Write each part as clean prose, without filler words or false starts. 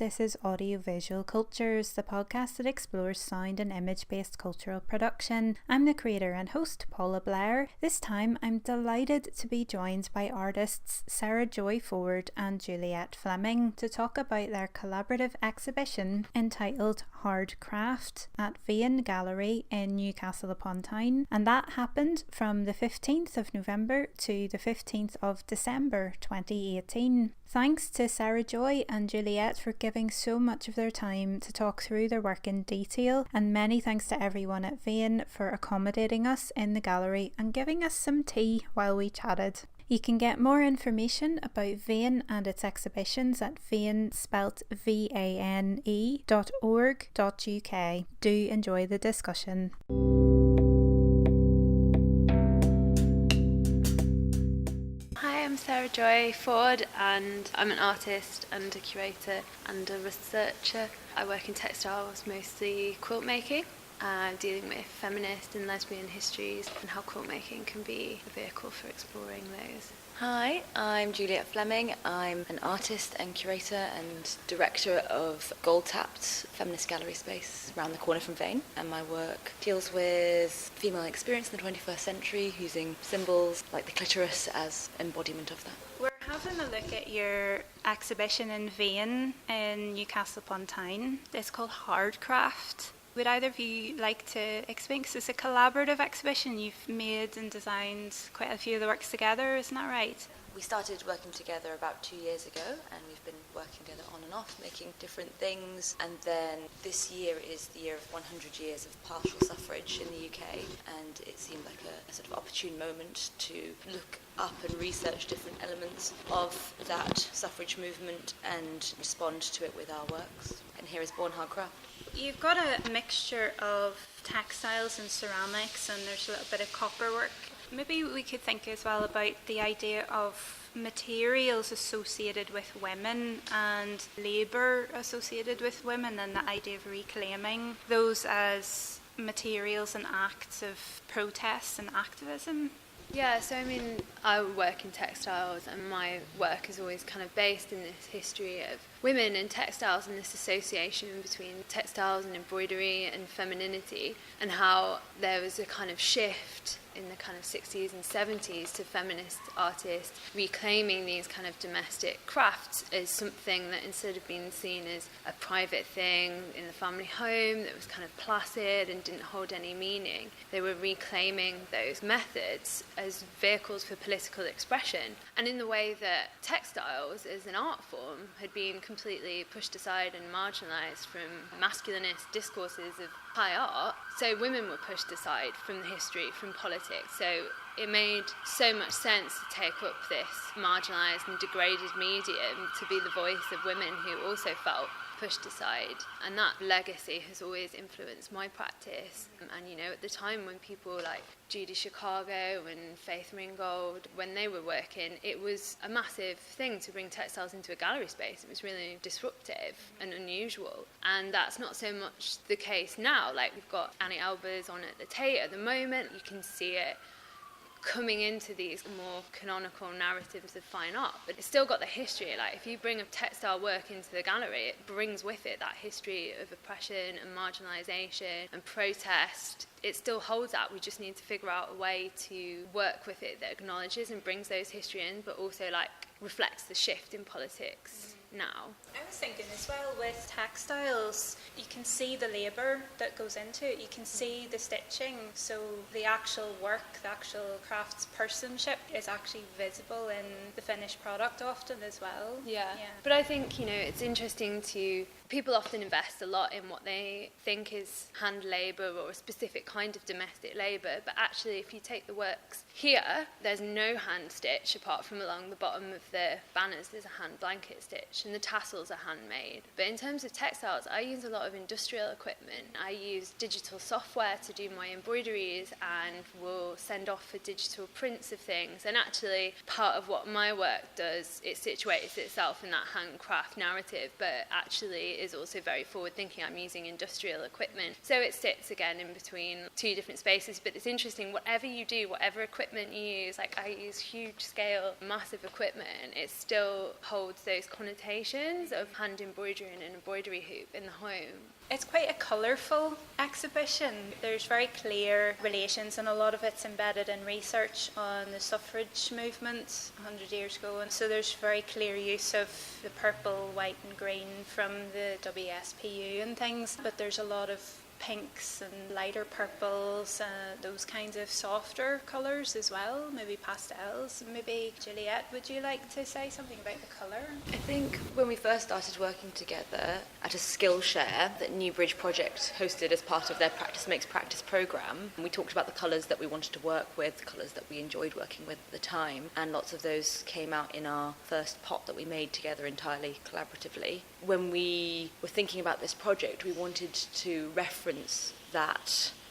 This is Audiovisual Cultures, the podcast that explores sound and image-based cultural production. I'm the creator and host, Paula Blair. This time, I'm delighted to be joined by artists Sarah Joy Ford and Juliet Fleming to talk about their collaborative exhibition entitled Hard Craft at Vane Gallery in Newcastle upon Tyne, and that happened from the 15th of November to the 15th of December 2018. Thanks to Sarah Joy and Juliet for giving so much of their time to talk through their work in detail, and many thanks to everyone at Vane for accommodating us in the gallery and giving us some tea while we chatted. You can get more information about Vane and its exhibitions at Vane, spelt vane.org.uk. Do enjoy the discussion. Hi, I'm Sarah Joy Ford and I'm an artist and a curator and a researcher. I work in textiles, mostly quilt making, dealing with feminist and lesbian histories and how quilt making can be a vehicle for exploring those. Hi, I'm Juliet Fleming. I'm an artist and curator and director of Gold-Tapped feminist gallery space around the corner from Vane, and my work deals with female experience in the 21st century using symbols like the clitoris as embodiment of that. We're having a look at your exhibition in Vane in Newcastle upon Tyne. It's called Hard Craft. Would either of you like to explain, because it's a collaborative exhibition, you've made and designed quite a few of the works together, isn't that right? We started working together about 2 years ago, and we've been working together on and off, making different things. And then this year is the year of 100 years of partial suffrage in the UK, and it seemed like a sort of opportune moment to look up and research different elements of that suffrage movement and respond to it with our works. And here is Born Hard Craft. You've got a mixture of textiles and ceramics, and there's a little bit of copper work. Maybe we could think as well about the idea of materials associated with women and labour associated with women, and the idea of reclaiming those as materials and acts of protest and activism. Yeah, so I work in textiles and my work is always kind of based in this history of women and textiles and this association between textiles and embroidery and femininity, and how there was a kind of shift in the kind of 60s and 70s to feminist artists reclaiming these kind of domestic crafts as something that, instead of being seen as a private thing in the family home that was kind of placid and didn't hold any meaning, they were reclaiming those methods as vehicles for political expression. And in the way that textiles as an art form had been completely pushed aside and marginalised from masculinist discourses of high art, so women were pushed aside from the history, from politics. So it made so much sense to take up this marginalised and degraded medium to be the voice of women who also felt pushed aside. And that legacy has always influenced my practice. And at the time when people like Judy Chicago and Faith Ringgold, when they were working, it was a massive thing to bring textiles into a gallery space. It was really disruptive and unusual. And that's not so much the case now. Like, we've got Annie Albers on at the Tate at the moment. You can see it coming into these more canonical narratives of fine art, but it's still got the history. Like, if you bring a textile work into the gallery, it brings with it that history of oppression and marginalisation and protest. It still holds that. We just need to figure out a way to work with it that acknowledges and brings those history in, but also reflects the shift in politics now. I was thinking as well, with textiles, you can see the labour that goes into it, you can see the stitching, so the actual work, the actual craftspersonship is actually visible in the finished product often as well. Yeah. But I think, it's interesting people often invest a lot in what they think is hand labour or a specific kind of domestic labour, but actually if you take the works here, there's no hand stitch apart from along the bottom of the banners. There's a hand blanket stitch and the tassels are handmade. But in terms of textiles, I use a lot of industrial equipment. I use digital software to do my embroideries and will send off for digital prints of things. And actually part of what my work does, it situates itself in that handcraft narrative, but actually is also very forward thinking. I'm using industrial equipment. So it sits again in between two different spaces, but it's interesting, whatever you do, whatever equipment you use, like I use huge scale, massive equipment, it still holds those connotations representations of hand embroidery and an embroidery hoop in the home. It's quite a colourful exhibition. There's very clear relations, and a lot of it's embedded in research on the suffrage movement 100 years ago. And so there's very clear use of the purple, white and green from the WSPU and things. But there's a lot of pinks and lighter purples, those kinds of softer colours as well, maybe pastels. Maybe, Juliet, would you like to say something about the colour? I think when we first started working together at a Skillshare that Newbridge Project hosted as part of their Practice Makes Practice programme, we talked about the colours that we wanted to work with, the colours that we enjoyed working with at the time, and lots of those came out in our first pot that we made together entirely collaboratively. When we were thinking about this project, we wanted to reference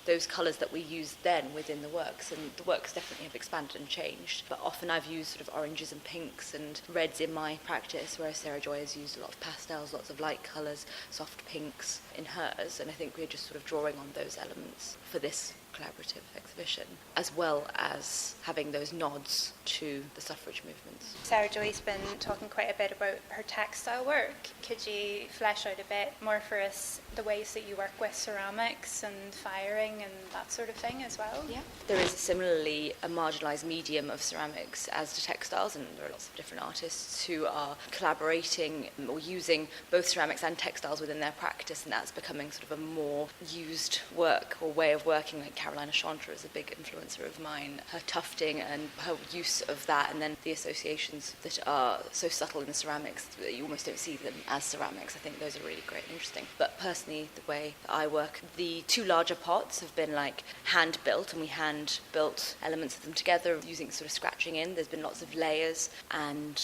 those colours that we used then within the works, and the works definitely have expanded and changed, but often I've used sort of oranges and pinks and reds in my practice, whereas Sarah Joy has used a lot of pastels, lots of light colours, soft pinks in hers, and I think we're just sort of drawing on those elements for this collaborative exhibition, as well as having those nods to the suffrage movements. Sarah Joy's been talking quite a bit about her textile work. Could you flesh out a bit more for us the ways that you work with ceramics and firing and that sort of thing as well? Yeah. There is similarly a marginalised medium of ceramics as to textiles, and there are lots of different artists who are collaborating or using both ceramics and textiles within their practice, and that's becoming sort of a more used work or way of working. Like Carolina Chantra is a big influencer of mine. Her tufting and her use of that, and then the associations that are so subtle in the ceramics that you almost don't see them as ceramics. I think those are really great and interesting. But personally, the way that I work, the two larger pots have been like hand built, and we hand built elements of them together using sort of scratching in. There's been lots of layers and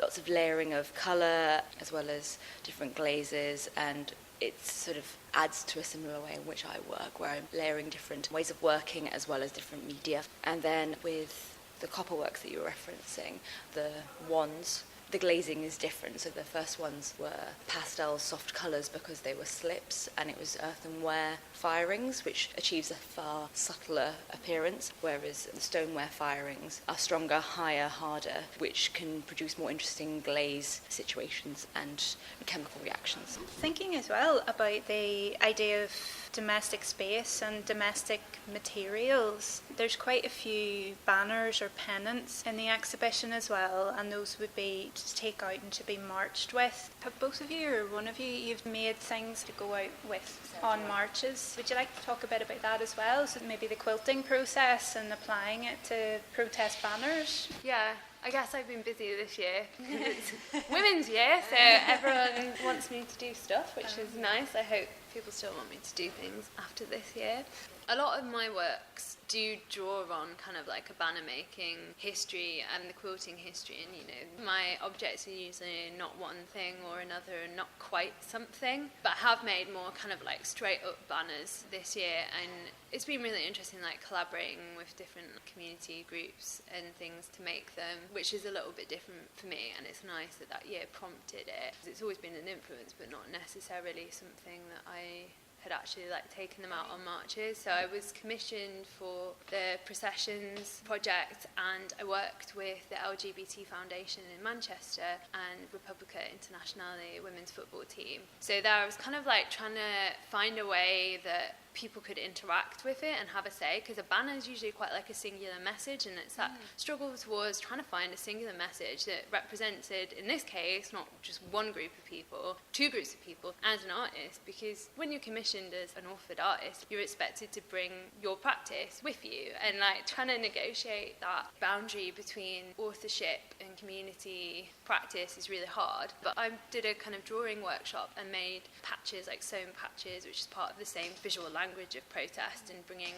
lots of layering of colour as well as different glazes, and it sort of adds to a similar way in which I work, where I'm layering different ways of working as well as different media. And then with the copper works that you were referencing, the wands, the glazing is different. So the first ones were pastel soft colours because they were slips, and it was earthenware firings, which achieves a far subtler appearance, whereas the stoneware firings are stronger, higher, harder, which can produce more interesting glaze situations and chemical reactions. Thinking as well about the idea of domestic space and domestic materials. There's quite a few banners or pennants in the exhibition as well, and those would be to take out and to be marched with. Have both of you or one of you, you've made things to go out with on marches? Would you like to talk a bit about that as well? So maybe the quilting process and applying it to protest banners? Yeah, I guess I've been busy this year. It's Women's Year, so everyone wants me to do stuff, which is nice. I hope people still want me to do things after this year. A lot of my works do draw on kind of like a banner making history and the quilting history, and my objects are usually not one thing or another and not quite something, but I have made more kind of like straight up banners this year, and it's been really interesting like collaborating with different community groups and things to make them, which is a little bit different for me, and it's nice that that year prompted it. It's always been an influence but not necessarily something that I had actually like taken them out on marches. So I was commissioned for the processions project, and I worked with the LGBT Foundation in Manchester and Republica Internazionale women's football team. So there I was kind of like trying to find a way that people could interact with it and have a say, because a banner is usually quite like a singular message, and it's that struggle towards trying to find a singular message that represented, in this case, not just one group of people, two groups of people, and an artist, because when you're commissioned as an authored artist, you're expected to bring your practice with you, and like trying to negotiate that boundary between authorship and community practice is really hard. But I did a kind of drawing workshop and made patches, like sewn patches, which is part of the same visual language of protest and bringing,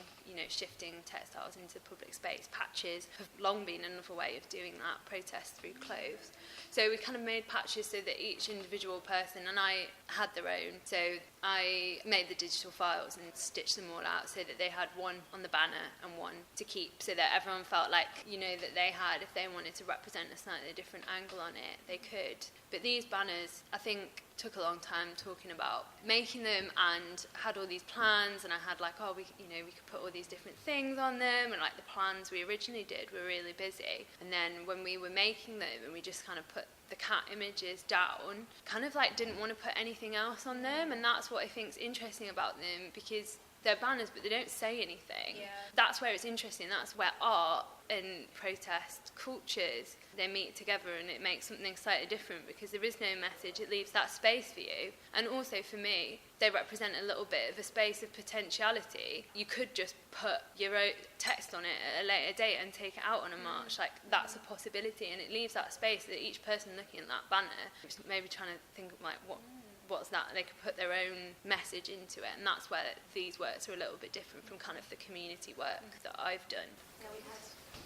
shifting textiles into public space. Patches have long been another way of doing that, protest through clothes. So we kind of made patches so that each individual person, and I had their own, so I made the digital files and stitched them all out so that they had one on the banner and one to keep, so that everyone felt like, that they had, if they wanted to represent a slightly different angle on it, they could. But these banners, I think, took a long time talking about making them, and had all these plans, and I had like, we could put all these different things on them, and like the plans we originally did were really busy, and then when we were making them and we just kind of put the cat images down, kind of like didn't want to put anything else on them, and that's what I think is interesting about them, because they're banners but they don't say anything. That's where it's interesting. That's where art and protest cultures, they meet together, and it makes something slightly different because there is no message. It leaves that space for you, and also for me they represent a little bit of a space of potentiality. You could just put your own text on it at a later date and take it out on a march. Like, that's a possibility, and it leaves that space that each person looking at that banner is maybe trying to think of, like, what's that? They could put their own message into it, and that's where these works are a little bit different from kind of the community work that I've done. Yeah, we've had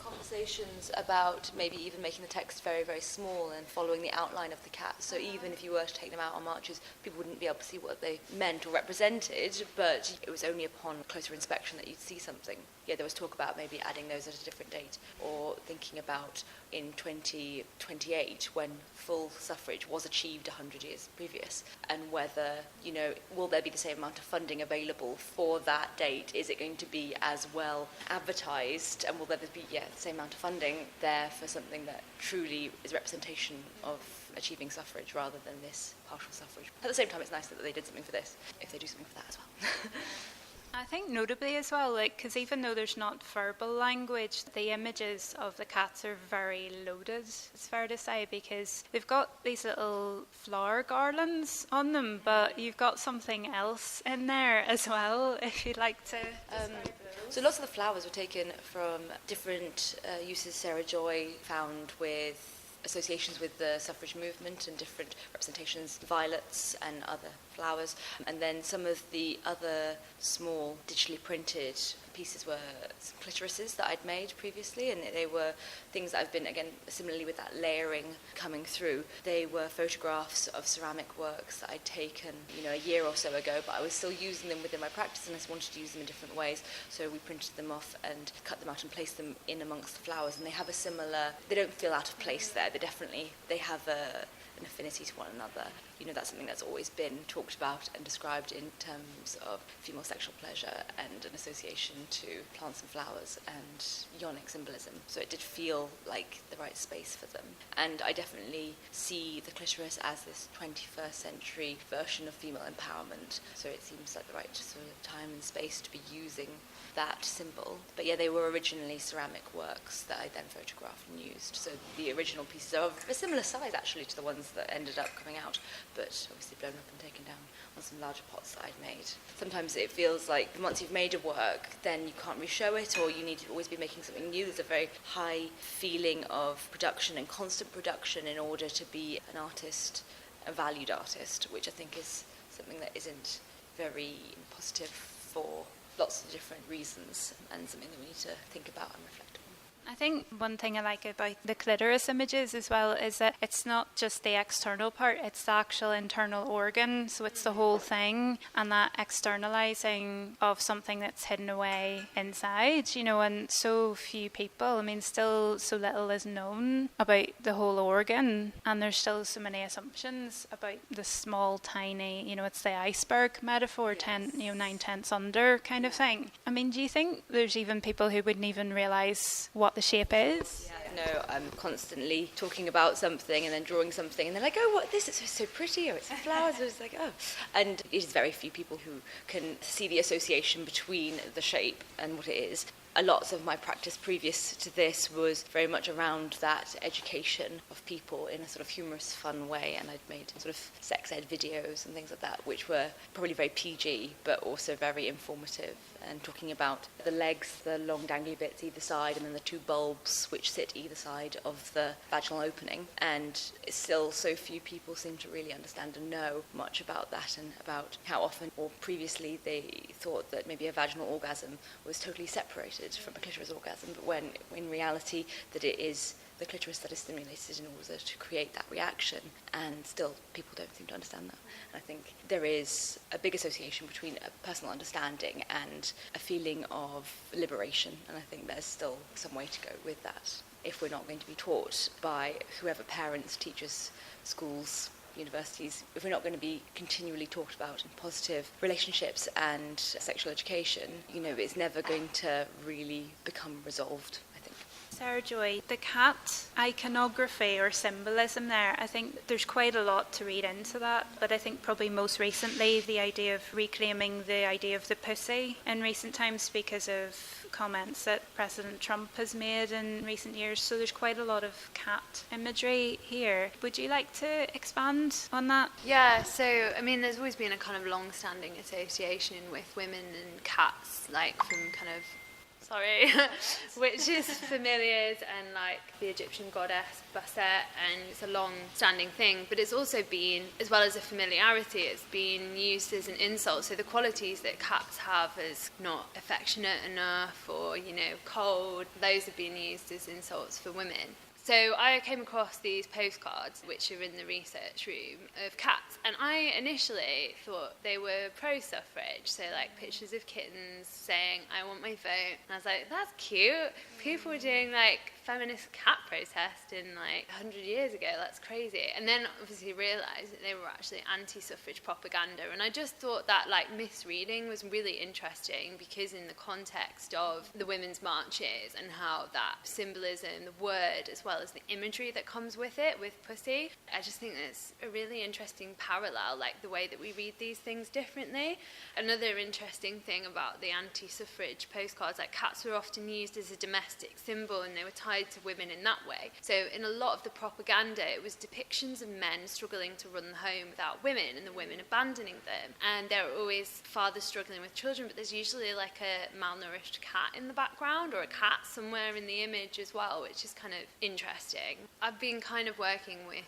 conversations about maybe even making the text very, very small and following the outline of the cat. So even if you were to take them out on marches, people wouldn't be able to see what they meant or represented, but it was only upon closer inspection that you'd see something. Yeah, there was talk about maybe adding those at a different date, or thinking about in 2028 when full suffrage was achieved 100 years previous, and whether, you know, will there be the same amount of funding available for that date? Is it going to be as well advertised, and will there be the same amount of funding there for something that truly is representation of achieving suffrage rather than this partial suffrage? At the same time, it's nice that they did something for this, if they do something for that as well. I think notably as well, like, because even though there's not verbal language, the images of the cats are very loaded, it's fair to say, because they've got these little flower garlands on them, but you've got something else in there as well, if you'd like to. So lots of the flowers were taken from different uses. Sarah Joy found with associations with the suffrage movement and different representations, violets and other flowers. And then some of the other small digitally printed pieces were some clitorises that I'd made previously, and they were things that I've been, again, similarly with that layering coming through. They were photographs of ceramic works that I'd taken, you know, a year or so ago, but I was still using them within my practice, and I just wanted to use them in different ways. So we printed them off and cut them out and placed them in amongst the flowers, and they have a similar, they don't feel out of place there. They have an affinity to one another. You know, that's something that's always been talked about and described in terms of female sexual pleasure and an association to plants and flowers and yonic symbolism. So it did feel like the right space for them. And I definitely see the clitoris as this 21st century version of female empowerment. So it seems like the right sort of time and space to be using that symbol. But yeah, they were originally ceramic works that I then photographed and used. So the original pieces are of a similar size actually to the ones that ended up coming out, but obviously blown up and taken down on some larger pots that I'd made. Sometimes it feels like once you've made a work, then you can't re-show it, or you need to always be making something new. There's a very high feeling of production and constant production in order to be an artist, a valued artist, which I think is something that isn't very positive for lots of different reasons, and something that we need to think about and reflect on. I think one thing I like about the clitoris images as well is that it's not just the external part, it's the actual internal organ, so it's the whole thing, and that externalizing of something that's hidden away inside, you know, and so few people, I mean, still so little is known about the whole organ, and there's still so many assumptions about the small, tiny, you know, it's the iceberg metaphor, 9/10 under kind of thing. I mean, do you think there's even people who wouldn't even realise what the shape is? No, I'm constantly talking about something and then drawing something, and they're like, oh, what this? It's so pretty, or it's flowers, or it's like, oh. And it is very few people who can see the association between the shape and what it is. A lot of my practice previous to this was very much around that education of people in a sort of humorous, fun way, and I'd made sort of sex ed videos and things like that, which were probably very PG, but also very informative, and talking about the legs, the long dangly bits either side, and then the two bulbs which sit either side of the vaginal opening. And still so few people seem to really understand and know much about that, and about how often, or previously, they thought that maybe a vaginal orgasm was totally separated from a clitoris orgasm, but when in reality that it is the clitoris that is stimulated in order to create that reaction, and still people don't seem to understand that. And I think there is a big association between a personal understanding and a feeling of liberation, and I think there's still some way to go with that if we're not going to be taught by whoever, parents, teachers, schools, universities, if we're not going to be continually talked about in positive relationships and sexual education, you know, it's never going to really become resolved, I think. Sarah Joy, the cat iconography or symbolism there, I think there's quite a lot to read into that, but I think probably most recently the idea of reclaiming the idea of the pussy in recent times because of comments that President Trump has made in recent years, so there's quite a lot of cat imagery here. Would you like to expand on that? Yeah, so I mean there's always been a kind of long-standing association with women and cats, like from kind of witches, familiars, and like the Egyptian goddess Bastet, and it's a long-standing thing, but it's also been, as well as a familiarity, it's been used as an insult. So the qualities that cats have as not affectionate enough or, cold, those have been used as insults for women. So I came across these postcards, which are in the research room, of cats, and I initially thought they were pro-suffrage, so like pictures of kittens saying, I want my vote, and I was like, that's cute. People were doing like feminist cat protest in like 100 years ago, that's crazy. And then obviously realised that they were actually anti-suffrage propaganda, and I just thought that like misreading was really interesting because in the context of the women's marches and how that symbolism, the word as well as the imagery that comes with it, with pussy, I just think it's a really interesting parallel, like the way that we read these things differently. Another interesting thing about the anti-suffrage postcards, like cats were often used as a domestic symbol and they were tied to women in that way. So in a lot of the propaganda, it was depictions of men struggling to run the home without women and the women abandoning them. And there are always fathers struggling with children, but there's usually like a malnourished cat in the background or a cat somewhere in the image as well, which is kind of interesting. I've been kind of working with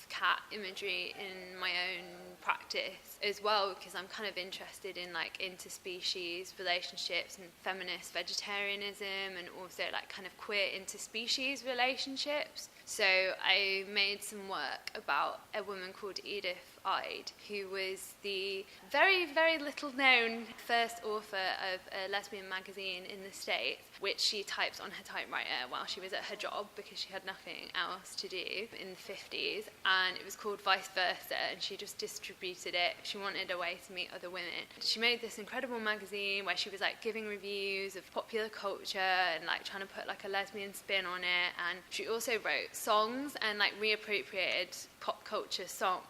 cat imagery in my own practice as well because I'm kind of interested in like interspecies relationships and feminist vegetarianism and also like kind of queer interspecies relationships. So I made some work about a woman called Edith Ide, who was the very, very little known first author of a lesbian magazine in the States, which she typed on her typewriter while she was at her job because she had nothing else to do in the 50s, and it was called Vice Versa, and she just distributed it. She wanted a way to meet other women. She made this incredible magazine where she was like giving reviews of popular culture and like trying to put like a lesbian spin on it, and she also wrote songs and like reappropriated pop culture songs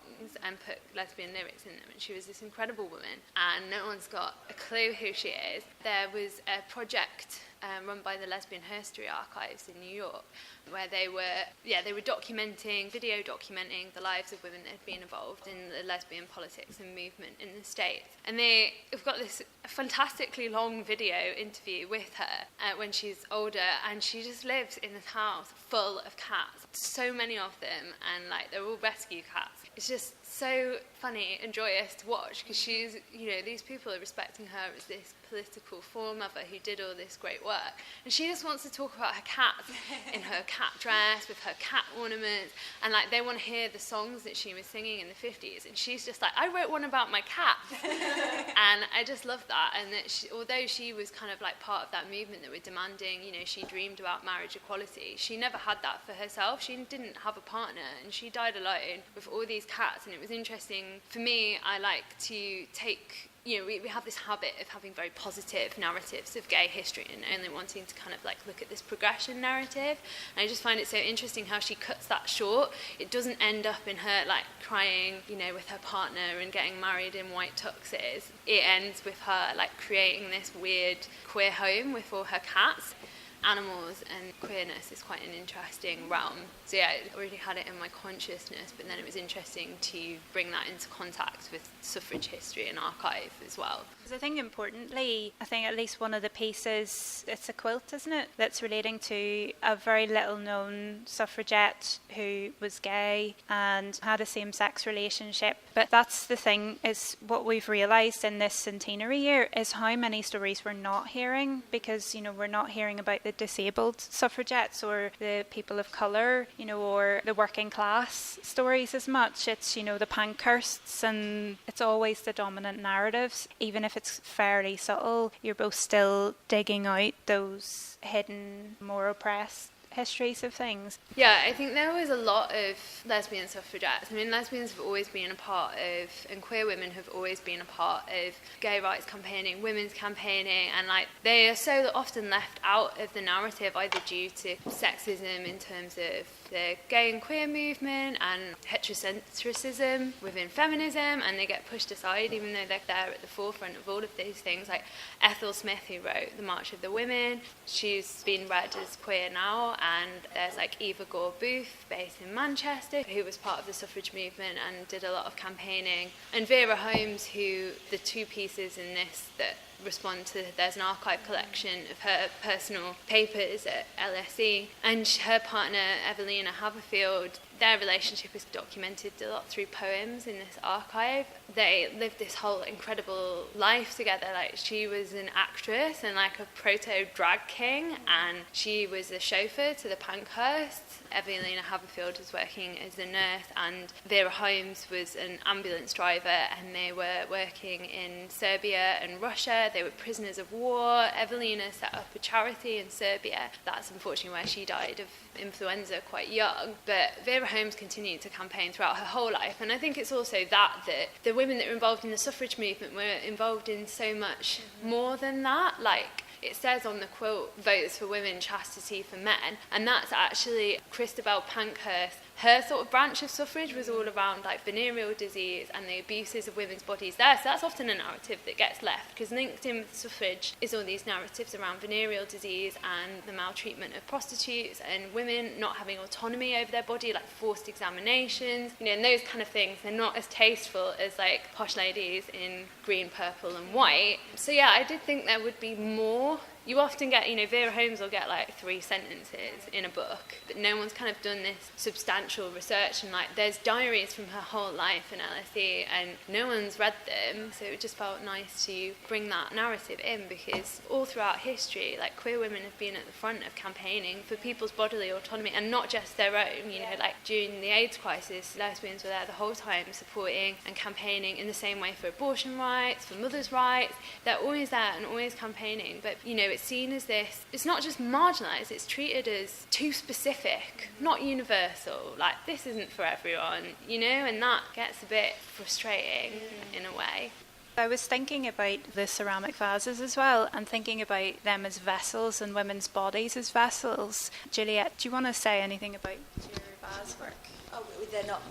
and put lesbian lyrics in them, and she was this incredible woman and no one's got a clue who she is. There was a project run by the Lesbian History Archives in New York where they were video documenting the lives of women that had been involved in the lesbian politics and movement in the States. And they've got this fantastically long video interview with her when she's older, and she just lives in this house full of cats, so many of them, and like they're all rescue cats. It's just so funny and joyous to watch because she's, these people are respecting her as this political foremother who did all this great work, and she just wants to talk about her cats in her cat dress with her cat ornaments, and like they want to hear the songs that she was singing in the 50s, and she's just like, I wrote one about my cat. And I just love that, and that although she was kind of like part of that movement that were demanding, she dreamed about marriage equality, she never had that for herself. She didn't have a partner and she died alone with all these cats. And it was interesting for me. I like to take, we have this habit of having very positive narratives of gay history and only wanting to kind of like look at this progression narrative. And I just find it so interesting how she cuts that short. It doesn't end up in her like crying, with her partner and getting married in white tuxes. It ends with her like creating this weird queer home with all her cats. Animals and queerness is quite an interesting realm. So yeah, I already had it in my consciousness, but then it was interesting to bring that into contact with suffrage history and archive as well. I think importantly, I think at least one of the pieces, it's a quilt, isn't it, that's relating to a very little known suffragette who was gay and had a same-sex relationship. But that's the thing, is what we've realised in this centenary year is how many stories we're not hearing, because, we're not hearing about the disabled suffragettes or the people of colour, or the working class stories as much. It's, the Pankhursts, and it's always the dominant narratives. Even if it's fairly subtle, you're both still digging out those hidden, more oppressed histories of things? Yeah, I think there was a lot of lesbian suffragettes. I mean, lesbians have always been a part of, and queer women have always been a part of gay rights campaigning, women's campaigning, and like they are so often left out of the narrative either due to sexism in terms of the gay and queer movement and heterocentrism within feminism, and they get pushed aside even though they're there at the forefront of all of these things. Like Ethel Smith, who wrote The March of the Women, she's been read as queer now, and there's like Eva Gore Booth based in Manchester who was part of the suffrage movement and did a lot of campaigning, and Vera Holmes, who the two pieces in this that respond to, there's an archive collection of her personal papers at LSE, and her partner Evelina Haverfield, their relationship is documented a lot through poems in this archive. They lived this whole incredible life together. Like she was an actress and like a proto drag king, and she was a chauffeur to the Pankhursts. Evelina Haverfield was working as a nurse, and Vera Holmes was an ambulance driver, and they were working in Serbia and Russia. They were prisoners of war. Evelina set up a charity in Serbia. That's unfortunately where she died of influenza quite young. But Vera Holmes continued to campaign throughout her whole life, and I think it's also that the women that were involved in the suffrage movement were involved in so much more than that. Like it says on the quote, "Votes for women, chastity for men," and that's actually Christabel Pankhurst. Her sort of branch of suffrage was all around like venereal disease and the abuses of women's bodies there. So that's often a narrative that gets left, because linked in with suffrage is all these narratives around venereal disease and the maltreatment of prostitutes and women not having autonomy over their body, like forced examinations, and those kind of things. They're not as tasteful as like posh ladies in green, purple and white. So yeah, I did think there would be more. You often get, Vera Holmes will get like 3 sentences in a book, but no one's kind of done this substantial research, and like there's diaries from her whole life in LSE and no one's read them, so it just felt nice to bring that narrative in, because all throughout history, like queer women have been at the front of campaigning for people's bodily autonomy, and not just their own, like during the AIDS crisis, lesbians were there the whole time supporting and campaigning in the same way for abortion rights, for mothers' rights. They're always there and always campaigning, but it's seen as this, it's not just marginalised, it's treated as too specific, not universal, like this isn't for everyone, and that gets a bit frustrating in a way. I was thinking about the ceramic vases as well, and thinking about them as vessels and women's bodies as vessels. Juliet, do you want to say anything about your vase work? Oh, they're not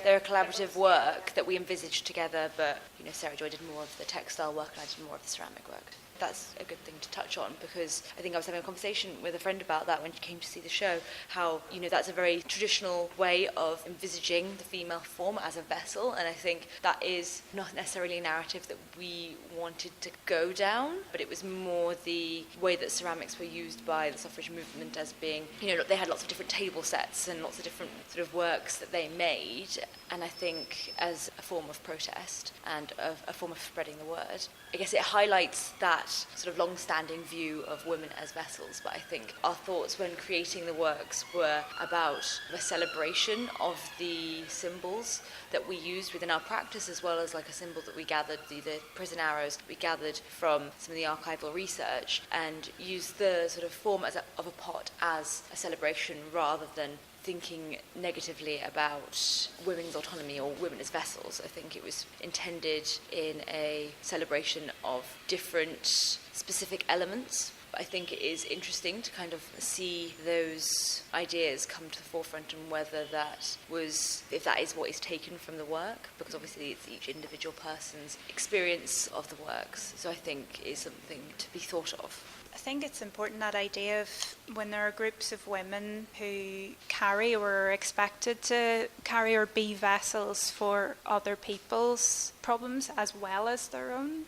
they're a collaborative work that we envisaged together, but Sarah Joy did more of the textile work and I did more of the ceramic work. That's a good thing to touch on, because I think I was having a conversation with a friend about that when she came to see the show, how that's a very traditional way of envisaging the female form as a vessel, and I think that is not necessarily a narrative that we wanted to go down, but it was more the way that ceramics were used by the suffrage movement as being, they had lots of different table sets and lots of different sort of works that they made, and I think as a form of protest and a form of spreading the word, I guess it highlights that sort of long-standing view of women as vessels. But I think our thoughts when creating the works were about the celebration of the symbols that we used within our practice, as well as like a symbol that we gathered, the prison arrows we gathered from some of the archival research, and use the sort of form of a pot as a celebration rather than thinking negatively about women's autonomy or women as vessels. I think it was intended in a celebration of different specific elements. I think it is interesting to kind of see those ideas come to the forefront, and whether that was, if that is what is taken from the work, because obviously it's each individual person's experience of the works. So I think it is something to be thought of. I think it's important, that idea of when there are groups of women who carry or are expected to carry or be vessels for other people's problems as well as their own.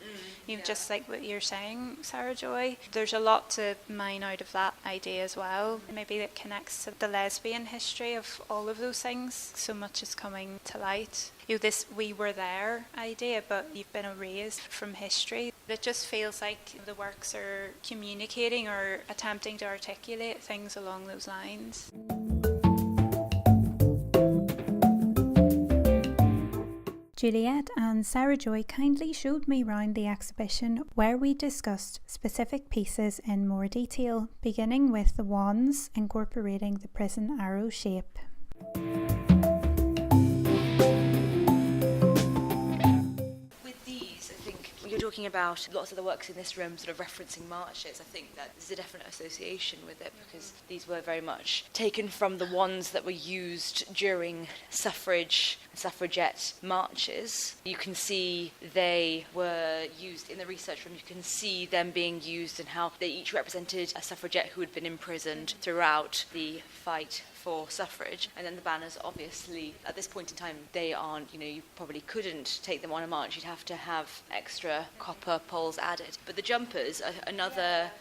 Just like what you're saying, Sarah Joy. There's a lot to mine out of that idea as well. Maybe it connects to the lesbian history of all of those things. So much is coming to light. This "we were there" idea, but you've been erased from history. It just feels like the works are communicating or attempting to articulate things along those lines. Juliet and Sarah Joy kindly showed me round the exhibition where we discussed specific pieces in more detail, beginning with the wands incorporating the prison arrow shape. You're talking about lots of the works in this room sort of referencing marches. I think that there's a definite association with it because these were very much taken from the wands that were used during suffrage and suffragette marches. You can see they were used in the research room. You can see them being used and how they each represented a suffragette who had been imprisoned throughout the fight for suffrage. And then the banners, obviously, at this point in time, they aren't, you probably couldn't take them on a march. You'd have to have extra copper poles added. But the jumpers are another,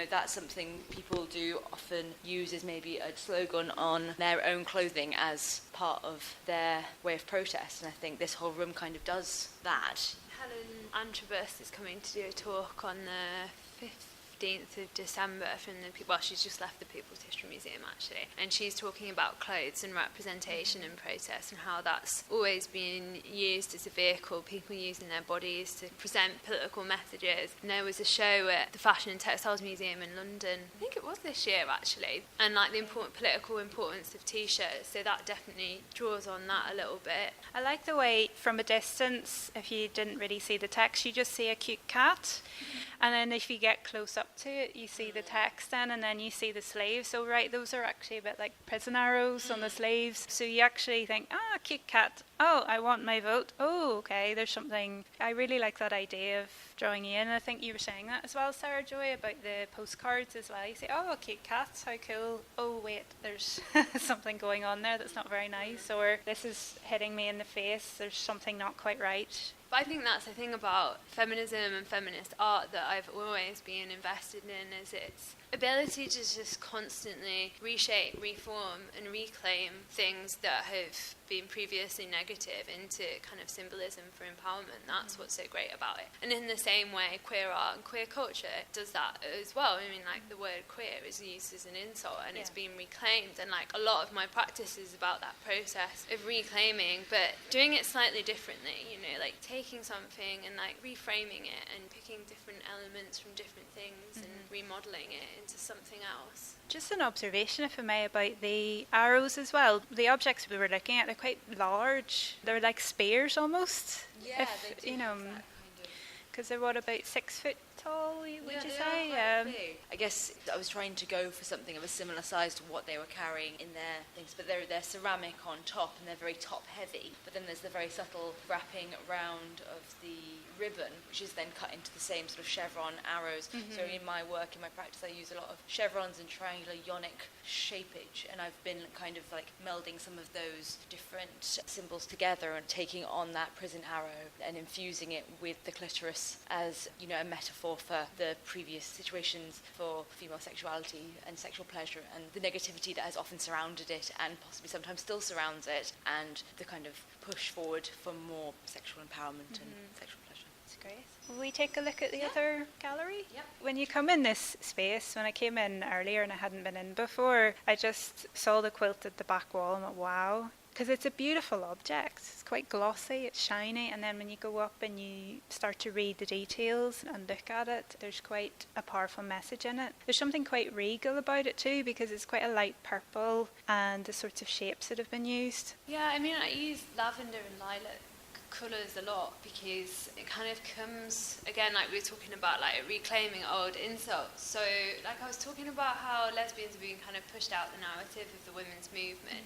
that's something people do often use as maybe a slogan on their own clothing as part of their way of protest. And I think this whole room kind of does that. Helen Antrobus is coming to do a talk on the 15th of December from she's just left the People's History Museum actually, and she's talking about clothes and representation and protest and how that's always been used as a vehicle, people using their bodies to present political messages. And there was a show at the Fashion and Textiles Museum in London, I think it was this year actually, and the political importance of t-shirts, so that definitely draws on that a little bit. I like the way from a distance, if you didn't really see the text, you just see a cute cat, and then if you get close up to it, you see the text then, and then you see the sleeves. So those are actually a bit like prison arrows on the sleeves. So you actually think, cute cat. Oh, I want my vote. Oh, okay, there's something. I really like that idea of drawing you in. I think you were saying that as well, Sarah Joy, about the postcards as well. You say, oh, cute cats, how cool. Oh, wait, there's something going on there that's not very nice, or this is hitting me in the face, there's something not quite right. But I think that's the thing about feminism and feminist art that I've always been invested in, is its ability to just constantly reshape, reform and reclaim things that have been previously negative into kind of symbolism for empowerment. That's what's so great about it. And in the same way, queer art and queer culture does that as well. I mean, the word queer is used as an insult and it's been reclaimed, and a lot of my practice is about that process of reclaiming, but doing it slightly differently, taking something and reframing it and picking different elements from different things and remodeling it into something else. Just an observation, if I may, about the arrows as well. The objects we were looking at are quite large. They're like spears almost. Yeah, they do. Because they're about 6 foot tall, would you say? I guess I was trying to go for something of a similar size to what they were carrying in their things, but they're ceramic on top and they're very top heavy. But then there's the very subtle wrapping around of the ribbon, which is then cut into the same sort of chevron arrows. So in my work, in my practice, I use a lot of chevrons and triangular ionic shapage, and I've been kind of melding some of those different symbols together and taking on that prison arrow and infusing it with the clitoris as a metaphor for the previous situations for female sexuality and sexual pleasure and the negativity that has often surrounded it and possibly sometimes still surrounds it, and the kind of push forward for more sexual empowerment and sexual pleasure. That's great. Will we take a look at the other gallery? Yep. When you come in this space, when I came in earlier and I hadn't been in before, I just saw the quilt at the back wall and went, wow. Because it's a beautiful object. It's quite glossy, it's shiny, and then when you go up and you start to read the details and look at it, there's quite a powerful message in it. There's something quite regal about it too, because it's quite a light purple and the sorts of shapes that have been used. Yeah, I mean, I use lavender and lilac colours a lot because it kind of comes, again, we were talking about reclaiming old insults. So I was talking about how lesbians have been kind of pushed out the narrative of the women's movement.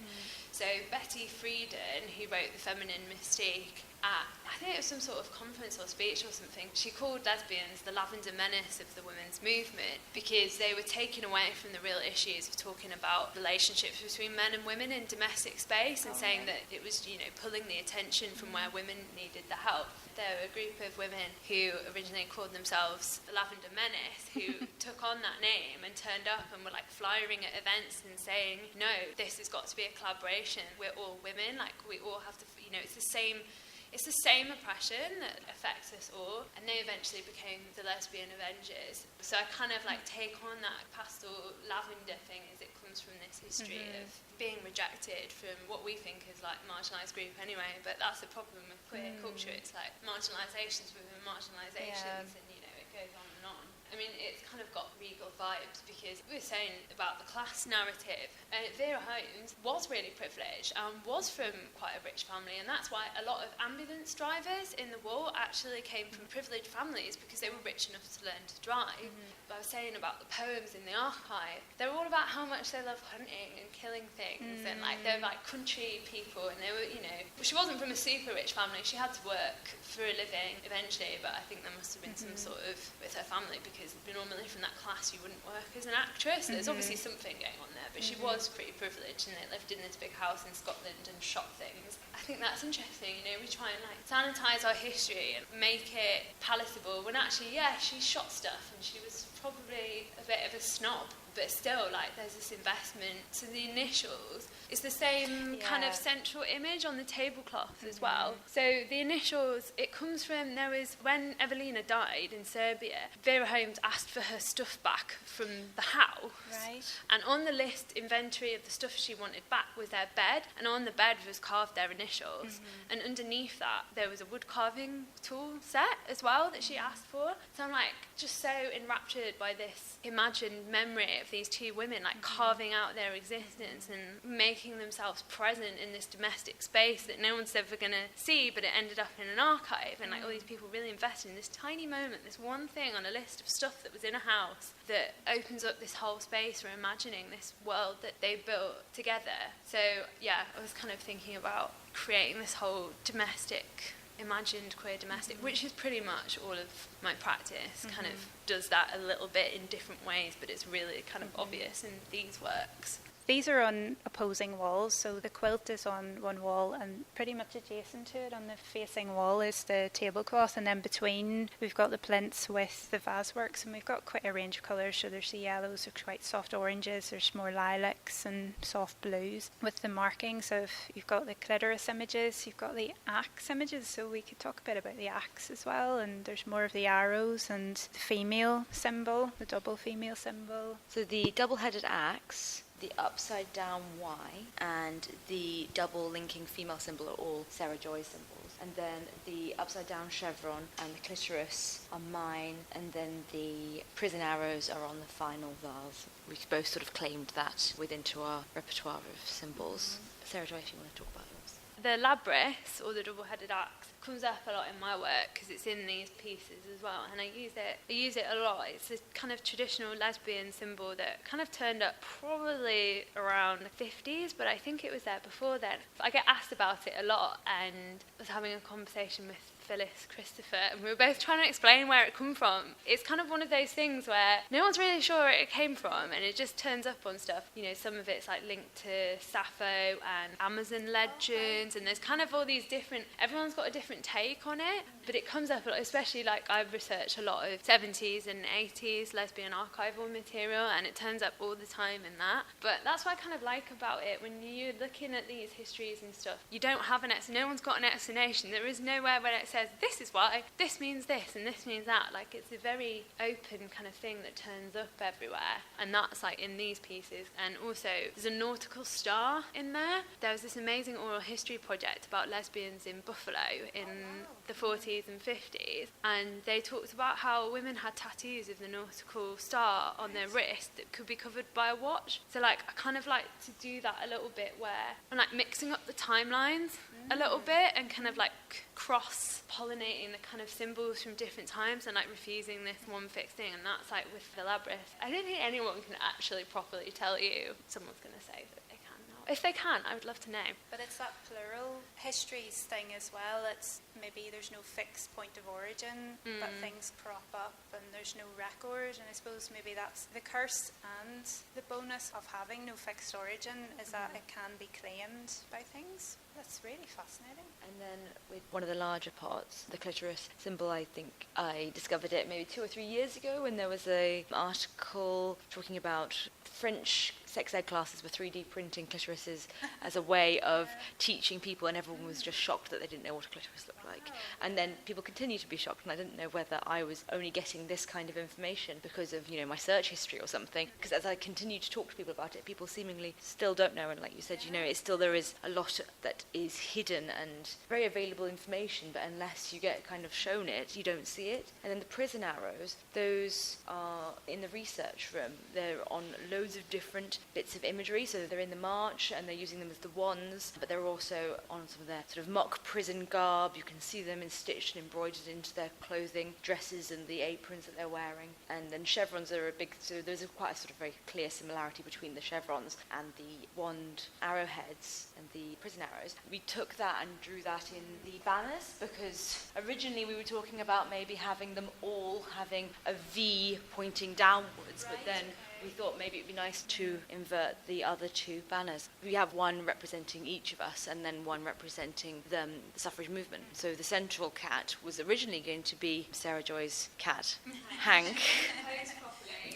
So Betty Friedan, who wrote The Feminine Mystique, I think it was some sort of conference or speech or something, she called lesbians the lavender menace of the women's movement because they were taken away from the real issues of talking about relationships between men and women in domestic space and saying that it was, pulling the attention from where women needed the help. There were a group of women who originally called themselves the Lavender Menace who took on that name and turned up and were flyering at events and saying, no, this has got to be a collaboration. We're all women, we all have to, it's the same it's the same oppression that affects us all, and they eventually became the lesbian Avengers. So I kind of like take on that pastel lavender thing, as it comes from this history of being rejected from what we think is like marginalised group anyway, but that's the problem with queer culture. It's like marginalisations within marginalisations, and you know, it goes on and on. I mean, it's kind of got regal vibes, because we were saying about the class narrative. Vera Holmes was really privileged and was from quite a rich family, and that's why a lot of ambulance drivers in the war actually came from privileged families, because they were rich enough to learn to drive. But I was saying about the poems in the archive, they're all about how much they love hunting and killing things, and like they're like country people, and they were, you know, she wasn't from a super rich family. She had to work for a living eventually, but I think there must have been some sort of, with her family, because normally from that class you wouldn't work as an actress. There's obviously something going on there, but she was pretty privileged, and they lived in this big house in Scotland and shot things. I think that's interesting, you know, we try and like sanitise our history and make it palatable, when actually, yeah, she shot stuff and she was probably a bit of a snob, but still, like, there's this investment. So the initials is the same kind of central image on the tablecloth as well. So the initials, it comes from, there was, when Evelina died in Serbia, Vera Holmes asked for her stuff back from the house. Right. And on the list, inventory of the stuff she wanted back was their bed, and on the bed was carved their initials. And underneath that, there was a wood carving tool set as well that she asked for. So I'm like, just so enraptured by this imagined memory of these two women, like carving out their existence and making themselves present in this domestic space that no one's ever going to see, but it ended up in an archive, and like all these people really invested in this tiny moment, this one thing on a list of stuff that was in a house that opens up this whole space for imagining this world that they built together. So yeah, I was kind of thinking about creating this whole domestic, imagined queer domestic, which is pretty much all of my practice, kind of does that a little bit in different ways, but it's really kind of obvious in these works. These are on opposing walls, so the quilt is on one wall, and pretty much adjacent to it on the facing wall is the tablecloth, and then between we've got the plinths with the vase works, and we've got quite a range of colours. So there's the yellows, there's quite soft oranges, there's more lilacs and soft blues. With the markings of, you've got the clitoris images, you've got the axe images, so we could talk a bit about the axe as well, and there's more of the arrows and the female symbol, the double female symbol. So the double-headed axe, the upside down Y, and the double linking female symbol are all Sarah Joy's symbols. And then the upside down chevron and the clitoris are mine, and then the prison arrows are on the final vase. We both sort of claimed that into our repertoire of symbols. Sarah Joy, if you want to talk about yours. The labris, or the double-headed axe, comes up a lot in my work because it's in these pieces as well, and I use it a lot. It's a kind of traditional lesbian symbol that kind of turned up probably around the 50s, but I think it was there before then. I get asked about it a lot, and I was having a conversation with Phyllis Christopher, and we were both trying to explain where it come from. It's kind of one of those things where no one's really sure where it came from, and it just turns up on stuff. You know, some of it's like linked to Sappho and Amazon legends, and there's kind of all these different, everyone's got a different take on it, but it comes up a lot, especially like I've researched a lot of 70s and 80s lesbian archival material, and it turns up all the time in that. But that's what I kind of like about it. When you're looking at these histories and stuff, you don't have no one's got an explanation. There is nowhere where it says this is why, this means this and this means that. Like, it's a very open kind of thing that turns up everywhere, and that's like in these pieces. And also there's a nautical star in there. There was this amazing oral history project about lesbians in Buffalo in the 40s and 50s, and they talked about how women had tattoos of the nautical star on their wrist that could be covered by a watch. So like, I kind of like to do that a little bit, where I'm like mixing up the timelines a little bit and kind of like cross-pollinating the kind of symbols from different times and like refusing this one fixed thing. And that's like with the labyrinth. I don't think anyone can actually properly tell you. Someone's going to say that they can now. If they can, I would love to know. But it's that plural histories thing as well. It's maybe there's no fixed point of origin, but things crop up and there's no record. And I suppose maybe that's the curse and the bonus of having no fixed origin, is that it can be claimed by things. That's really fascinating. And then with one of the larger parts, the clitoris symbol, I think I discovered it maybe 2 or 3 years ago when there was an article talking about French sex ed classes were 3D printing clitorises as a way of teaching people, and everyone was just shocked that they didn't know what a clitoris looked like. And then people continue to be shocked, and I didn't know whether I was only getting this kind of information because of, my search history or something. Because as I continue to talk to people about it, people seemingly still don't know, and like you said, it's still, there is a lot that is hidden and very available information, but unless you get kind of shown it, you don't see it. And then the prison arrows, those are in the research room. They're on loads of different bits of imagery, so they're in the march and they're using them as the wands, but they're also on some of their sort of mock prison garb. You can see them stitched and embroidered into their clothing, dresses and the aprons that they're wearing. And then chevrons are so there's quite a sort of very clear similarity between the chevrons and the wand arrowheads and the prison arrows. We took that and drew that in the banners, because originally we were talking about maybe having them all having a V pointing downwards, but then we thought maybe it'd be nice to invert the other two banners. We have one representing each of us and then one representing the suffrage movement. So the central cat was originally going to be Sarah Joy's cat, Hank,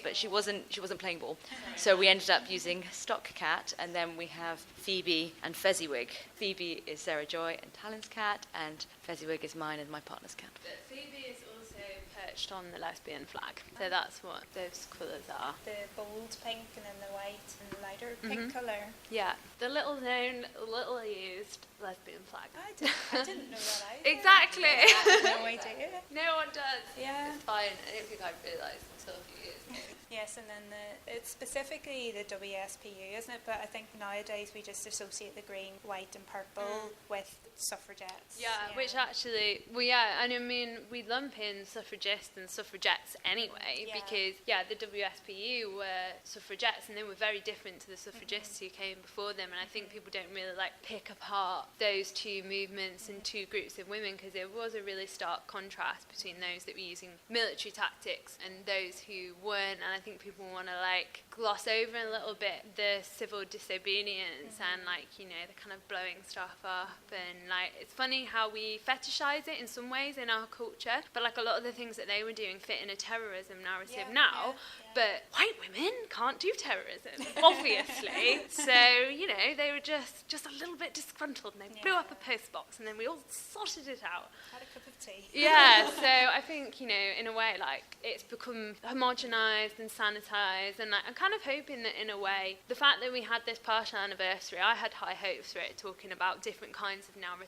but she wasn't playing ball. So we ended up using stock cat, and then we have Phoebe and Fezziwig. Phoebe is Sarah Joy and Talon's cat, and Fezziwig is mine and my partner's cat. But Phoebe is also perched on the lesbian flag, so that's what those colours are. The bold pink and then the white and the lighter pink colour. Yeah, the little known, little used lesbian flag. I didn't know that either. Exactly. I had no idea. No one does. Yeah. It's fine. I don't think I realised until a few years ago. Yes, and then it's specifically the WSPU, isn't it? But I think nowadays we just associate the green, white and purple with suffragettes. Yeah, which actually, and I mean, we lump in suffragists and suffragettes anyway, because, the WSPU were suffragettes, and they were very different to the suffragists who came before them, and I think people don't really, pick apart those two movements and two groups of women, because there was a really stark contrast between those that were using military tactics and those who weren't, and I think people want to, gloss over a little bit the civil disobedience and, the kind of blowing stuff up, and, it's funny how we fetishize it in some ways in our culture, but a lot of the things that they were doing fit in a terrorism narrative now, but white women can't do terrorism, obviously. So, they were just a little bit disgruntled, and they blew up a postbox, and then we all sorted it out. Had a cup of tea. Yeah, so I think, in a way, it's become homogenised and sanitised, and I'm kind of hoping that, in a way, the fact that we had this partial anniversary, I had high hopes for it, talking about different kinds of narratives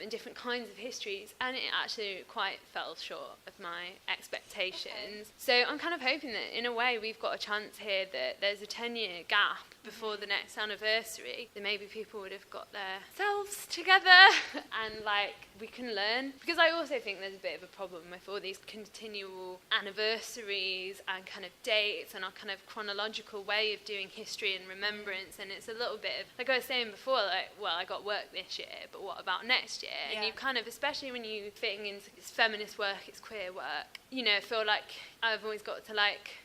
and different kinds of histories, and it actually quite fell short of my expectations. So I'm kind of hoping that, in a way, we've got a chance here that there's a 10-year gap before the next anniversary, that maybe people would have got themselves together and we can learn. Because I also think there's a bit of a problem with all these continual anniversaries and kind of dates and our kind of chronological way of doing history and remembrance, and it's a little bit of, like I was saying before, I got work this year, but what about next year? And you kind of, especially when you're fitting into it's feminist work, it's queer work, feel like I've always got to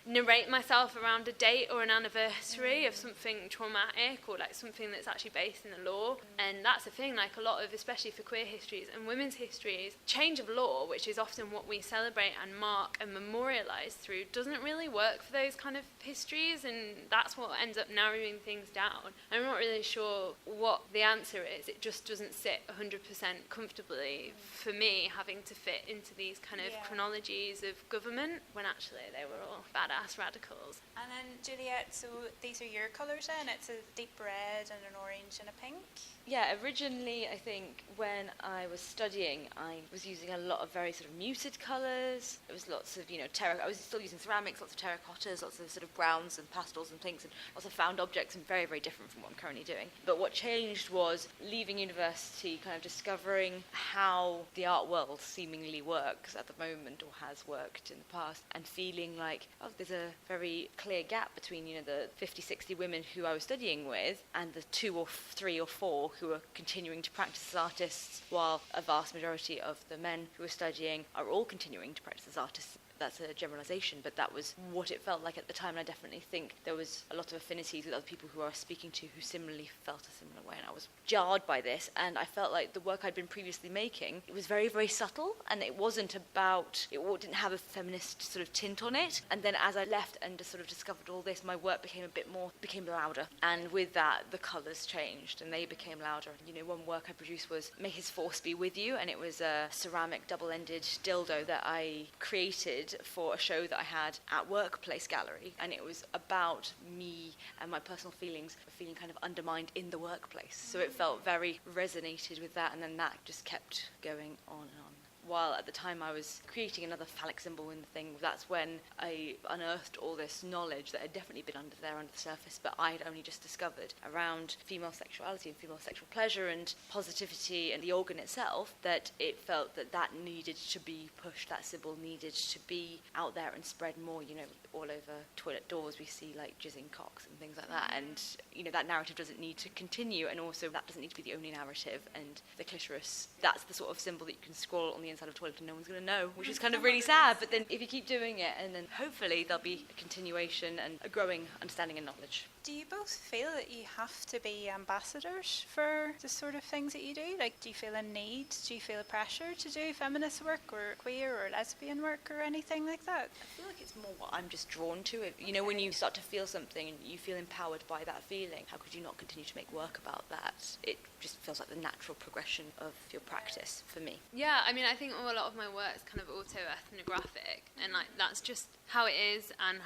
narrate myself around a date or an anniversary of something traumatic or something that's actually based in the law. And that's the thing, a lot of, especially for queer histories and women's histories, change of law, which is often what we celebrate and mark and memorialise through, doesn't really work for those kind of histories, and that's what ends up narrowing things down. I'm not really sure what the answer is. It just doesn't sit 100% comfortably for me, having to fit into these kind of chronologies of government, when actually they were all badass radicals. And then, Juliet, so these are your colours then? It's a deep red and an orange and a pink? Yeah, originally I think when I was studying I was using a lot of very sort of muted colours. It was lots of, I was still using ceramics, lots of terracottas, lots of sort of browns and pastels and pinks, and lots of found objects, and very, very different from what I'm currently doing. But what changed was leaving university, kind of discovering how the art world seemingly works at the moment, or has worked in the past, and feeling there's a very clear gap between, the 50, 60 women who I was studying with and the 2 or 3 or 4 who are continuing to practice as artists, while a vast majority of the men who are studying are all continuing to practice as artists that's a generalisation, but that was what it felt like at the time, and I definitely think there was a lot of affinities with other people who I was speaking to who similarly felt a similar way, and I was jarred by this, and I felt like the work I'd been previously making, it was very, very subtle, and it didn't have a feminist sort of tint on it, and then as I left and just sort of discovered all this, my work became louder, and with that, the colours changed, and they became louder. One work I produced was May His Force Be With You, and it was a ceramic double-ended dildo that I created for a show that I had at Workplace Gallery, and it was about me and my personal feelings feeling kind of undermined in the workplace. So it felt very resonated with that, and then that just kept going on and on. While at the time I was creating another phallic symbol in the thing, that's when I unearthed all this knowledge that had definitely been under the surface, but I had only just discovered around female sexuality and female sexual pleasure and positivity and the organ itself, that it felt that needed to be pushed, that symbol needed to be out there and spread more. All over toilet doors we see like jizzing cocks and things like that, and that narrative doesn't need to continue, and also that doesn't need to be the only narrative. And the clitoris, that's the sort of symbol that you can scroll on the inside of a toilet and no one's going to know, which is kind of really sad. But then if you keep doing it, and then hopefully there'll be a continuation and a growing understanding and knowledge. Do you both feel that you have to be ambassadors for the sort of things that you do? Like, do you feel a need? Do you feel a pressure to do feminist work or queer or lesbian work or anything like that? I feel like it's more what I'm just drawn to. When you start to feel something and you feel empowered by that feeling, how could you not continue to make work about that? It just feels like the natural progression of your practice for me. Yeah, I think a lot of my work is kind of auto-ethnographic, and that's just how it is, and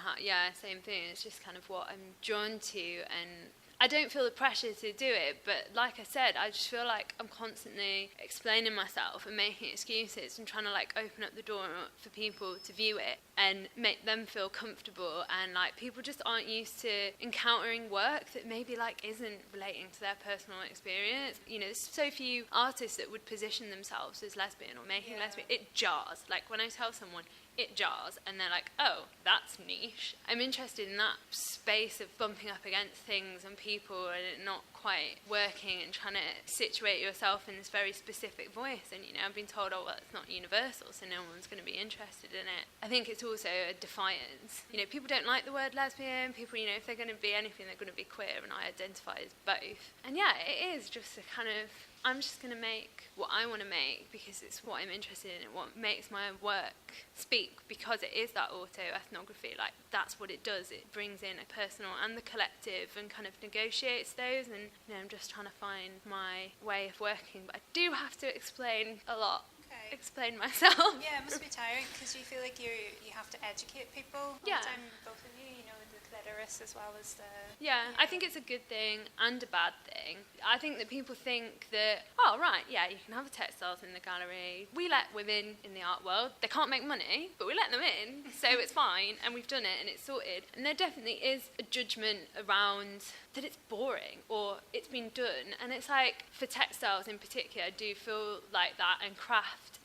same thing. It's just kind of what I'm drawn to, and I don't feel the pressure to do it, but like I said, I just feel like I'm constantly explaining myself and making excuses and trying to open up the door for people to view it and make them feel comfortable, and people just aren't used to encountering work that maybe isn't relating to their personal experience. There's so few artists that would position themselves as lesbian or making lesbian. It jars. When I tell someone, it jars, and they're like, oh, that's niche. I'm interested in that space of bumping up against things and people and it not quite working, and trying to situate yourself in this very specific voice. And I've been told, oh, well, it's not universal, so no one's going to be interested in it. I think it's also a defiance. People don't like the word lesbian. People, if they're going to be anything, they're going to be queer, and I identify as both. And it is just a kind of, I'm just going to make what I want to make because it's what I'm interested in and what makes my work speak, because it is that auto-ethnography. That's what it does. It brings in a personal and the collective and kind of negotiates those, and I'm just trying to find my way of working. But I do have to explain a lot. Okay. Explain myself. Yeah, it must be tiring because you feel like you have to educate people all the time, both of you, the clitoris as well as the... Yeah, I think it's a good thing and a bad thing. I think that people think that, oh, right, you can have the textiles in the gallery. We let women in the art world. They can't make money, but we let them in, so it's fine, and we've done it, and it's sorted. And there definitely is a judgment around that it's boring or it's been done. And it's for textiles in particular, I do feel like that, and craft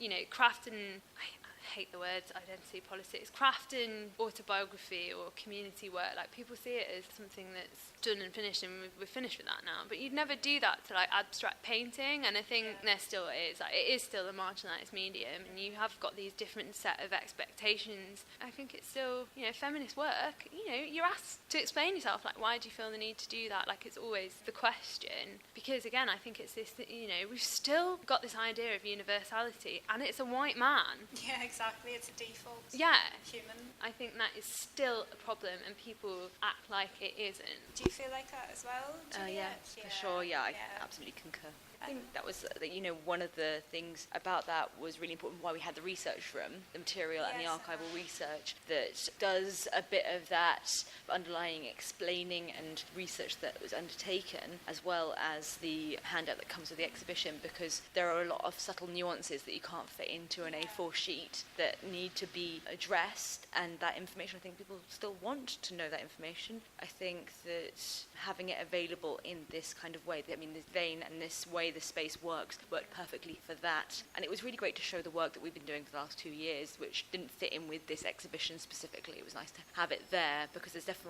and... I hate the words identity politics, craft and autobiography or community work. People see it as something that's done and finished, and we're finished with that now. But you'd never do that to abstract painting, and I think there still is. It is still a marginalised medium, and you have got these different set of expectations. I think it's still, feminist work. You're asked to explain yourself. Why do you feel the need to do that? It's always the question. Because again, I think it's this. We've still got this idea of universality, and it's a white man. Yeah, exactly. It's a default. Yeah. Human. I think that is still a problem, and people act like it isn't. Do you feel like that as well, Juliet? For sure. Yeah, I absolutely concur. I think that was, one of the things about that was really important, why we had the research room, the material and the archival research that does a bit of that underlying explaining and research that was undertaken, as well as the handout that comes with the exhibition, because there are a lot of subtle nuances that you can't fit into an A4 sheet that need to be addressed, and that information, I think people still want to know that information. I think that having it available in this kind of way, this Vane and this way the space worked perfectly for that. And it was really great to show the work that we've been doing for the last 2 years, which didn't fit in with this exhibition specifically. It was nice to have it there because there's definitely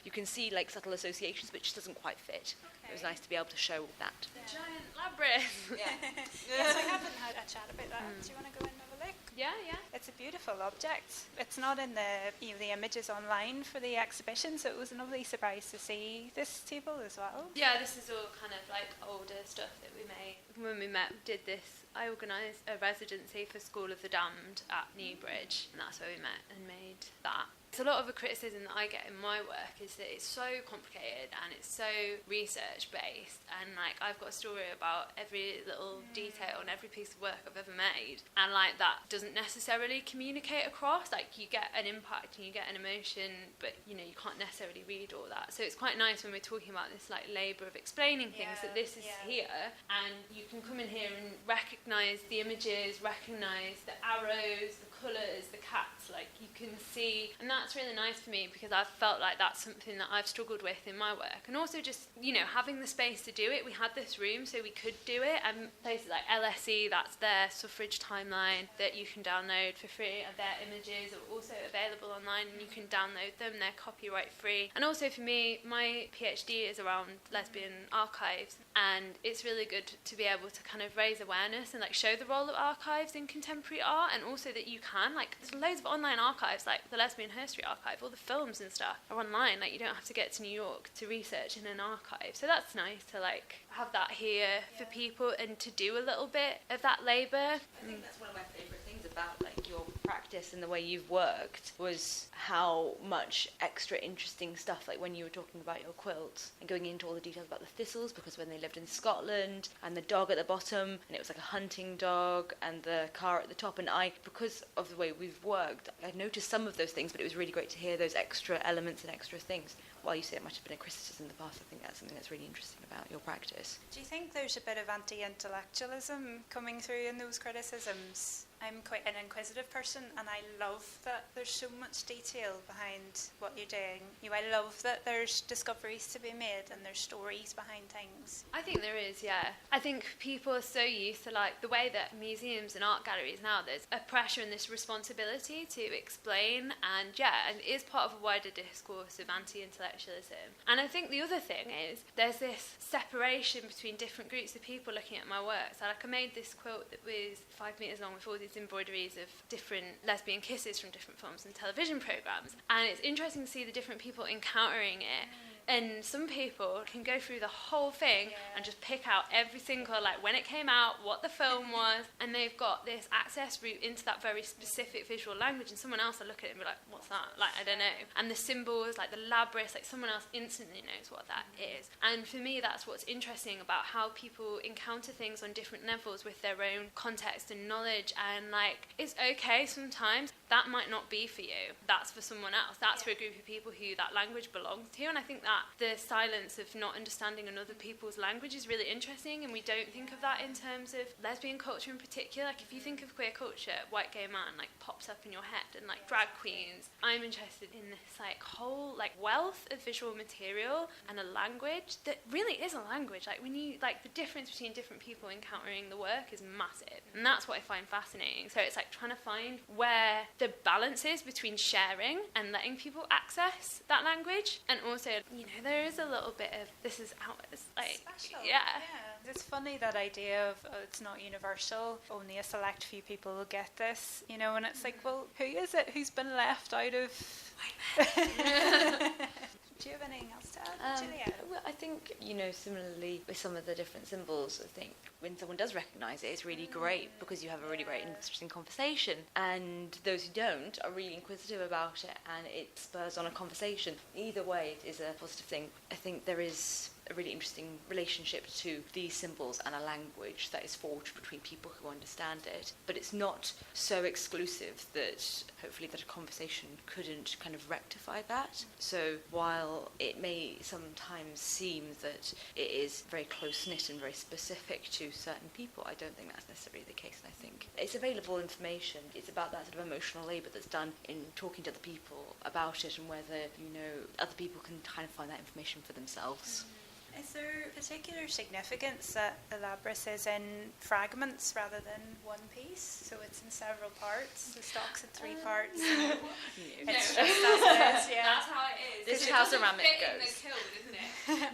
you can see subtle associations, but it just doesn't quite fit. Okay. It was nice to be able to show that. The giant labyrinth. Yes, I haven't had a chat about that. Do you want to go and have a look? Yeah. It's a beautiful object. It's not in the images online for the exhibition, so it was a lovely surprise to see this table as well. Yeah, this is all kind of like older stuff that we made. When we met, did this, I organised a residency for School of the Damned at Newbridge, and that's where we met and made that. So a lot of the criticism that I get in my work is that it's so complicated and it's so research based, and like I've got a story about every little detail and every piece of work I've ever made, and like that doesn't necessarily communicate across. Like you get an impact and you get an emotion, but you can't necessarily read all that. So it's quite nice when we're talking about this like labour of explaining things that this is here, and you can come in here and recognise the images, recognise the arrows, the colours, the cats, like you can see, and that's really nice for me because I've felt like that's something that I've struggled with in my work. And also just having the space to do it. We had this room so we could do it, and places like LSE, that's their suffrage timeline that you can download for free, and their images are also available online and you can download them, they're copyright free. And also for me, my PhD is around lesbian archives, and it's really good to be able to kind of raise awareness and like show the role of archives in contemporary art, and also that you can, like, there's loads of online archives, like the Lesbian History Archive, all the films and stuff are online, like you don't have to get to New York to research in an archive. So that's nice to like have that here for people and to do a little bit of that labour. I think that's one of my favourite things about like your practice and the way you've worked was how much extra interesting stuff, like when you were talking about your quilts and going into all the details about the thistles, because when they lived in Scotland, and the dog at the bottom, and it was like a hunting dog, and the car at the top, and because of the way we've worked, I noticed some of those things, but it was really great to hear those extra elements and extra things. While you say it might have been a criticism in the past, I think that's something that's really interesting about your practice. Do you think there's a bit of anti-intellectualism coming through in those criticisms? I'm quite an inquisitive person, and I love that there's so much detail behind what you're doing. I love that there's discoveries to be made and there's stories behind things. I think there is, yeah. I think people are so used to like the way that museums and art galleries now, there's a pressure and this responsibility to explain, and it is part of a wider discourse of anti-intellectualism. And I think the other thing is there's this separation between different groups of people looking at my work. So like I made this quilt that was 5 meters long with all these embroideries of different lesbian kisses from different films and television programmes, and it's interesting to see the different people encountering it. And some people can go through the whole thing and just pick out every single, like when it came out, what the film was, and they've got this access route into that very specific visual language, and someone else will look at it and be like, what's that? Like, I don't know. And the symbols, like the labyrinth, like someone else instantly knows what that is. And for me, that's what's interesting about how people encounter things on different levels with their own context and knowledge. And like, it's okay sometimes. That might not be for you. That's for someone else. That's for a group of people who that language belongs to. And I think that the silence of not understanding another people's language is really interesting, and we don't think of that in terms of lesbian culture in particular. Like if you think of queer culture, white gay man like pops up in your head, and like drag queens. I'm interested in this like whole like wealth of visual material and a language that really is a language. Like when you like the difference between different people encountering the work is massive, and that's what I find fascinating. So it's like trying to find where the balance is between sharing and letting people access that language, and also there is a little bit of this is ours, like special. It's funny, that idea of it's not universal, only a select few people will get this, and it's like, well, who is it who's been left out of white men? Do you have anything else to add, Juliet? Well, I think, similarly with some of the different symbols, I think when someone does recognise it, it's really great because you have a really great, interesting conversation. And those who don't are really inquisitive about it, and it spurs on a conversation. Either way, it is a positive thing. I think there is a really interesting relationship to these symbols and a language that is forged between people who understand it. But it's not so exclusive that hopefully that a conversation couldn't kind of rectify that. So while it may sometimes seem that it is very close-knit and very specific to certain people, I don't think that's necessarily the case. And I think it's available information. It's about that sort of emotional labour that's done in talking to other people about it, and whether, other people can kind of find that information for themselves. Is there particular significance that the labyrinth is in fragments rather than one piece? So it's in several parts, the stock's in 3 parts. It's just as it is, That's how it is. This is how ceramic goes.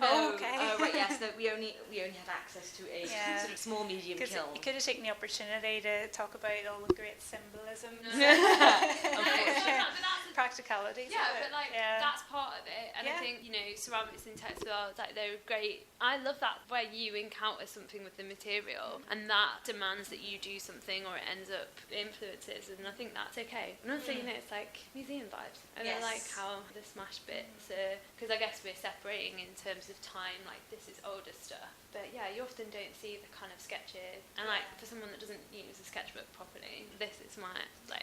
Oh, okay. Right, yes. No, we only have access to a sort of small medium kiln. You could have taken the opportunity to talk about all the great symbolism. Practicalities. Yeah, but that's part of it, and I think ceramics and textiles, they're great. I love that where you encounter something with the material, and that demands that you do something, or it ends up influences, and I think that's okay. And also, it's like museum vibes, and I like how the smash bits, because I guess we're separating in terms of time. Like this is older stuff, but you often don't see the kind of sketches, and for someone that doesn't use a sketchbook properly, this is my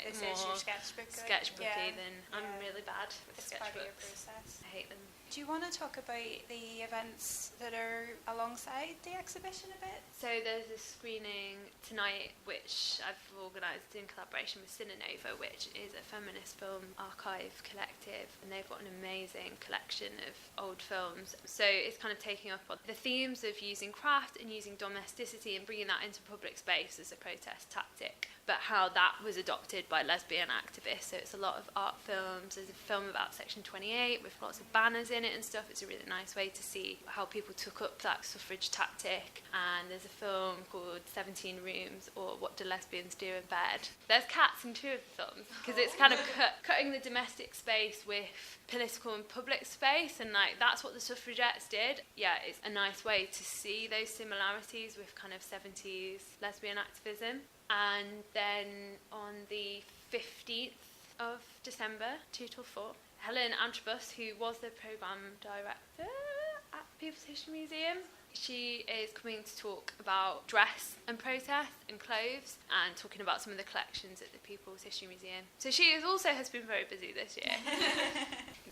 this more is your sketchbook. sketchbooky than I'm really bad with it's sketchbooks. Part of your process. I hate them. Do you want to talk about the events that are alongside the exhibition a bit? So there's a screening tonight which I've organised in collaboration with Cinenova, which is a feminist film archive collective, and they've got an amazing collection of old films. So it's kind of taking up on the themes of using craft and using domesticity and bringing that into public space as a protest tactic, but how that was adopted by lesbian activists. So it's a lot of art films. There's a film about Section 28 with lots of banners in it and stuff. It's a really nice way to see how people took up that suffrage tactic. And there's a film called 17 Rooms, or What Do Lesbians Do in Bed. There's cats in two of the films, because it's kind of cutting the domestic space with political and public space, and that's what the suffragettes did. It's a nice way to see those similarities with kind of 70s lesbian activism. And then on the 15th of December, 2 till 4, Helen Antrobus, who was the programme director at People's History Museum, she is coming to talk about dress and protest and clothes, and talking about some of the collections at the People's History Museum. So she has been very busy this year.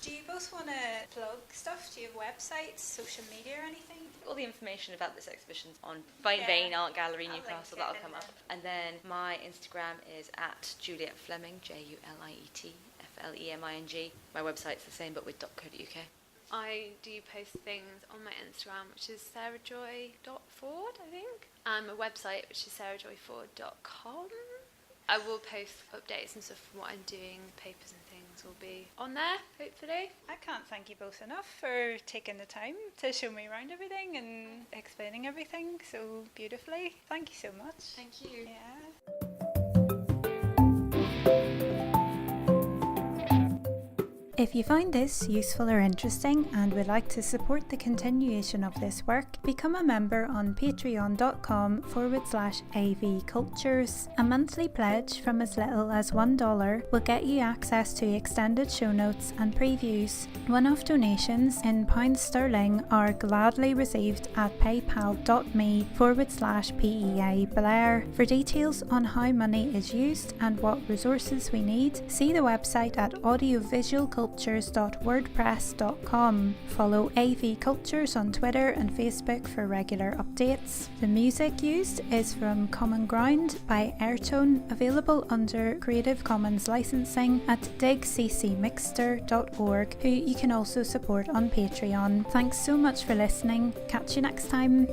Do you both want to plug stuff? Do you have websites, social media, or anything? All the information about this exhibition's on Vane Art Gallery, Newcastle. That'll come up. And then my Instagram is at Juliet Fleming, Juliet Fleming. My website's the same, but with .co.uk. I do post things on my Instagram, which is sarahjoy.ford, I think, and my website, which is sarahjoyford.com. I will post updates and stuff from what I'm doing. Papers and things will be on there, hopefully. I can't thank you both enough for taking the time to show me around everything and explaining everything so beautifully. Thank you so much. Thank you. Yeah. If you find this useful or interesting and would like to support the continuation of this work, become a member on patreon.com/avcultures. A monthly pledge from as little as $1 will get you access to extended show notes and previews. One-off donations in £sterling are gladly received at paypal.me/PEA Blair. For details on how money is used and what resources we need, see the website at audiovisualcultures.wordpress.com. Follow AV Cultures on Twitter and Facebook for regular updates. The music used is from Common Ground by Airtone, available under Creative Commons licensing at digccmixter.org, who you can also support on Patreon. Thanks so much for listening. Catch you next time.